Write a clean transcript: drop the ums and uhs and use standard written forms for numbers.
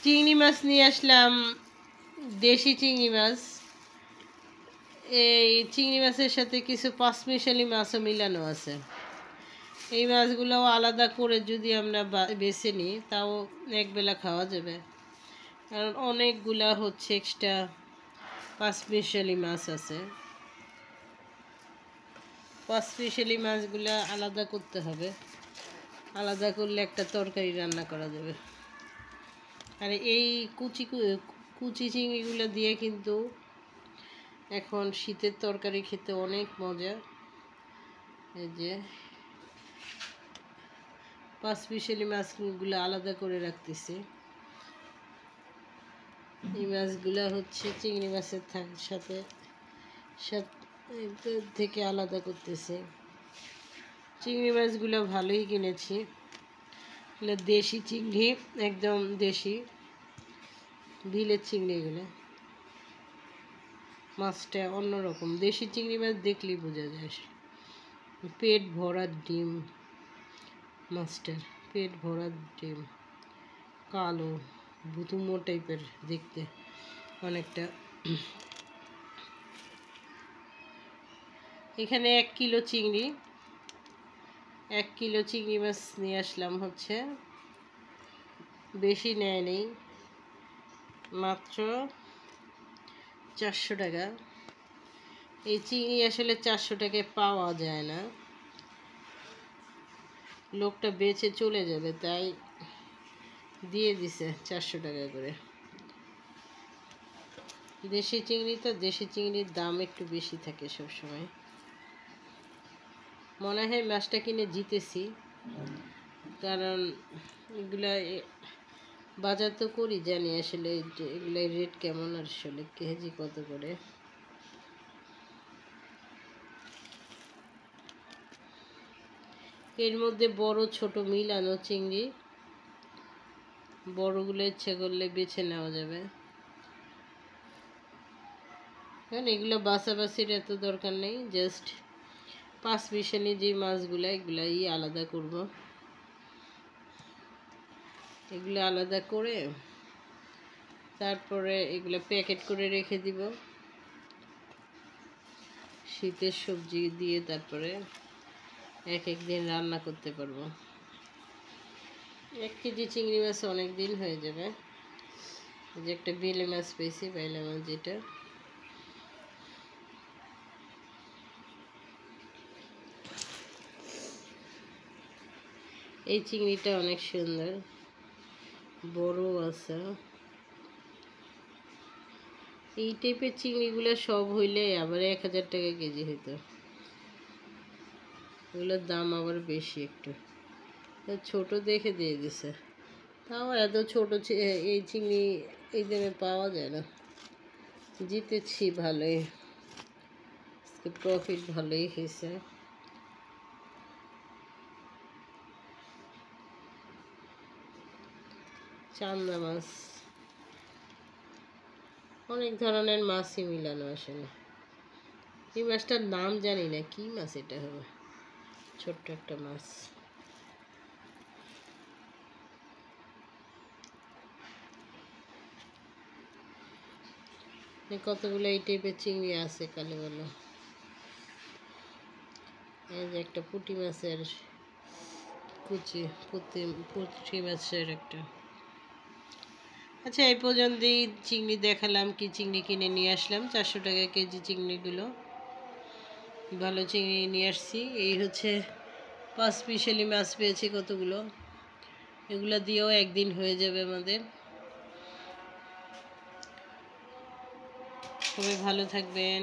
চিংড়ি মাছ নিয়ে আসলাম, দেশি চিংড়ি মাছ। এই চিংড়ি মাছের সাথে কিছু পাঁচমিশালি মাছও মিলানো আছে। এই মাছগুলোও আলাদা করে যদি আমরা বেছে নিই তাও একবেলা খাওয়া যাবে, কারণ অনেকগুলা হচ্ছে এক্সট্রা পাঁচমিশালি মাছ আছে। পাঁচমিশালি মাছগুলো আলাদা করতে হবে, আলাদা করলে একটা তরকারি রান্না করা যাবে। আর এই কুচি চিংড়িগুলো দিয়ে কিন্তু এখন শীতের তরকারি খেতে অনেক মজা। এই যে পাঁচমিশালি মাছগুলো আলাদা করে রাখতেছি। এই মাছগুলো হচ্ছে চিংড়ি মাছের সাথে থেকে আলাদা করতেছি। চিংড়ি মাছগুলো ভালোই কিনেছি, দেশি চিংড়ি, একদম দেশি বিলের চিংড়িগুলো। মাছটা অন্যরকম, দেশি চিংড়ি মাছ দেখলেই বোঝা যায়। পেট ভরা ডিম, মাছটার পেট ভরা ডিম, কালো বুতুমো টাইপের দেখতে অনেকটা। এখানে 1 কিলো চিংড়ি, 1 কিলো চিংড়ি মাছ নিয়ে আসলাম। হচ্ছে বেশি নেয় নেই, মাত্র 400 টাকা। এই চিংড়ি আসলে 400 টাকায় পাওয়া যায় না, লোকটা বেচে চলে যাবে তাই দিয়ে দিছে 400 টাকা করে। দেশি চিংড়ি তো, দেশি চিংড়ির দাম একটু বেশি থাকে সবসময়। মনে হয় মাছটা কিনে জিতেছি, কারণ এগুলা বাজার তো করি, জানি আসলে এগুলো রেট কেমন, আসলে কেজি কত করে। এর মধ্যে বড় ছোট মিলানো চিংড়ি, বড়গুলো ইচ্ছে করলে বেছে নেওয়া যাবে, কারণ এগুলো বাছাবাছির এত দরকার নেই। জাস্ট পাঁচমিশালি যে মাছগুলো এগুলাই আলাদা করব। এগুলো আলাদা করে তারপরে এগুলো প্যাকেট করে রেখে দিব। শীতের সবজি দিয়ে তারপরে এক দিন রান্না করতে পারবো। 1 কেজি চিংড়ি মাছ অনেক দিন হয়ে যাবে। যে একটা বেলে মাছ পেয়েছি, বেলে মাছ যেটা, এই চিংড়িটা অনেক সুন্দর, বড় আছে। এই টাইপের চিংড়িগুলো সব হইলে আবার 1000 টাকা কেজি হইতো, এগুলোর দাম আবার বেশি একটু। ছোট দেখে দিয়ে দিছে, তাও এত ছোট এই চিংড়ি এই দামে পাওয়া যায় না। জিতেছি ভালোই, প্রফিট ভালোই হয়েছে। চান্দা মাছ, অনেক ধরনের মাছই মিলানো আসলে। এই মাছটার নাম জানি না, কি মাছ এটা হবে, ছোট্ট একটা মাছ। কতগুলো এই টাইপের চিংড়ি আছে কালে বলো। এই যে একটা পুঁটি মাছের পুঁটি মাছের একটা। আচ্ছা, এই পর্যন্তই চিংড়ি দেখালাম, কি চিংড়ি কিনে নিয়ে আসলাম। 400 টাকা কেজি চিংড়িগুলো, ভালো চিংড়ি নিয়ে আসছি। এই হচ্ছে পাঁচমিশালি মাছ পেয়েছি কতগুলো, এগুলো দিয়েও একদিন হয়ে যাবে আমাদের। সবাই ভালো থাকবেন।